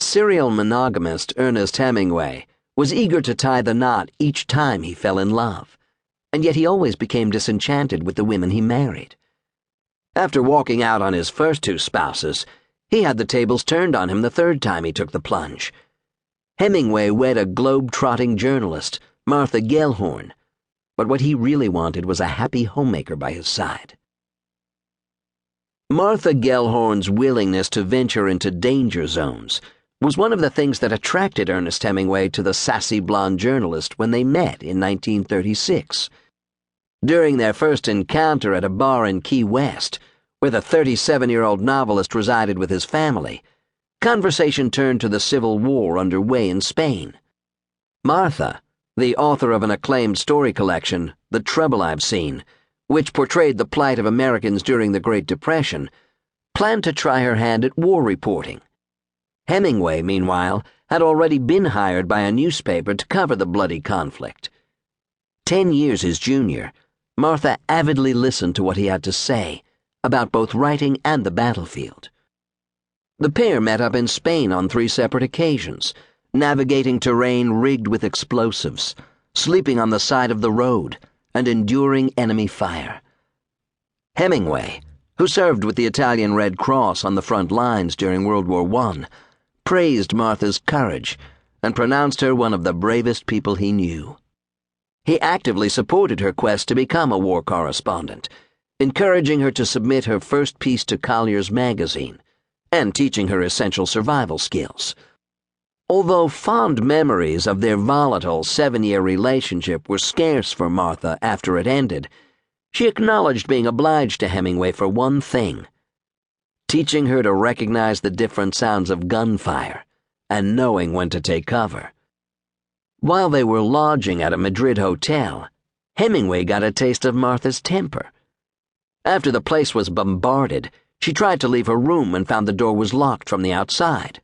Serial monogamist Ernest Hemingway was eager to tie the knot each time he fell in love, and yet he always became disenchanted with the women he married. After walking out on his first two spouses, he had the tables turned on him the third time he took the plunge. Hemingway wed a globe-trotting journalist, Martha Gellhorn, but what he really wanted was a happy homemaker by his side. Martha Gellhorn's willingness to venture into danger zones was one of the things that attracted Ernest Hemingway to the sassy blonde journalist when they met in 1936. During their first encounter at a bar in Key West, where the 37-year-old novelist resided with his family, conversation turned to the civil war underway in Spain. Martha, the author of an acclaimed story collection, The Trouble I've Seen, which portrayed the plight of Americans during the Great Depression, planned to try her hand at war reporting. Hemingway, meanwhile, had already been hired by a newspaper to cover the bloody conflict. 10 years his junior, Martha avidly listened to what he had to say about both writing and the battlefield. The pair met up in Spain on 3 separate occasions, navigating terrain rigged with explosives, sleeping on the side of the road, and enduring enemy fire. Hemingway, who served with the Italian Red Cross on the front lines during World War I, praised Martha's courage and pronounced her one of the bravest people he knew. He actively supported her quest to become a war correspondent, encouraging her to submit her first piece to Collier's magazine and teaching her essential survival skills. Although fond memories of their volatile 7-year relationship were scarce for Martha after it ended, she acknowledged being obliged to Hemingway for one thing: teaching her to recognize the different sounds of gunfire and knowing when to take cover. While they were lodging at a Madrid hotel, Hemingway got a taste of Martha's temper. After the place was bombarded, she tried to leave her room and found the door was locked from the outside.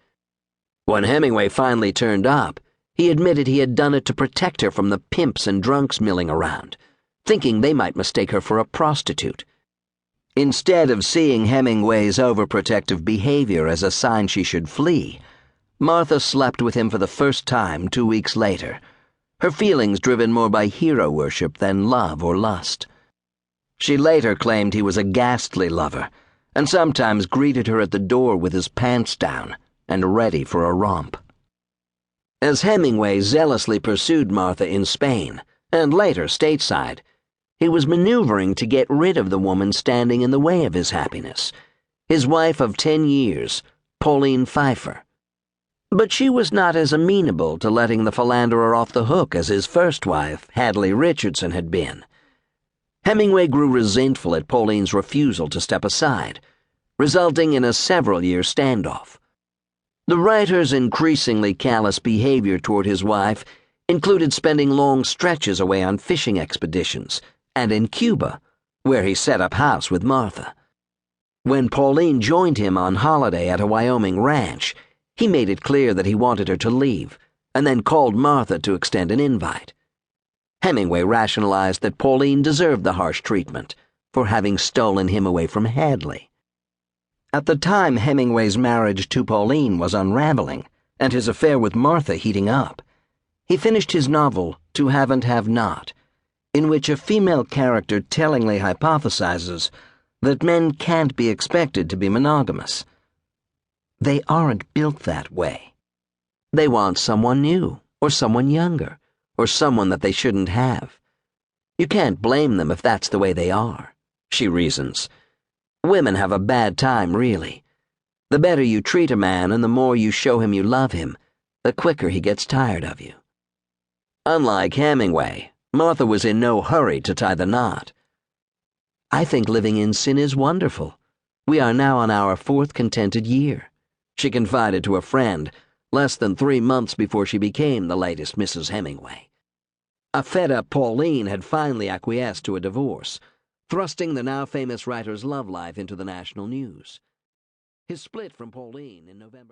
When Hemingway finally turned up, he admitted he had done it to protect her from the pimps and drunks milling around, thinking they might mistake her for a prostitute. Instead of seeing Hemingway's overprotective behavior as a sign she should flee, Martha slept with him for the first time 2 weeks later, her feelings driven more by hero worship than love or lust. She later claimed he was a ghastly lover, and sometimes greeted her at the door with his pants down and ready for a romp. As Hemingway zealously pursued Martha in Spain, and later stateside, he was maneuvering to get rid of the woman standing in the way of his happiness, his wife of 10 years, Pauline Pfeiffer. But she was not as amenable to letting the philanderer off the hook as his first wife, Hadley Richardson, had been. Hemingway grew resentful at Pauline's refusal to step aside, resulting in a several-year standoff. The writer's increasingly callous behavior toward his wife included spending long stretches away on fishing expeditions and in Cuba, where he set up house with Martha. When Pauline joined him on holiday at a Wyoming ranch, he made it clear that he wanted her to leave, and then called Martha to extend an invite. Hemingway rationalized that Pauline deserved the harsh treatment for having stolen him away from Hadley. At the time Hemingway's marriage to Pauline was unraveling, and his affair with Martha heating up, he finished his novel To Have and Have Not, in which a female character tellingly hypothesizes that men can't be expected to be monogamous. They aren't built that way. They want someone new, or someone younger, or someone that they shouldn't have. You can't blame them if that's the way they are, she reasons. Women have a bad time, really. The better you treat a man and the more you show him you love him, the quicker he gets tired of you. Unlike Hemingway, Martha was in no hurry to tie the knot. I think living in sin is wonderful. We are now on our 4th contented year, she confided to a friend, less than 3 months before she became the latest Mrs. Hemingway. A fed-up Pauline had finally acquiesced to a divorce, thrusting the now famous writer's love life into the national news. His split from Pauline in November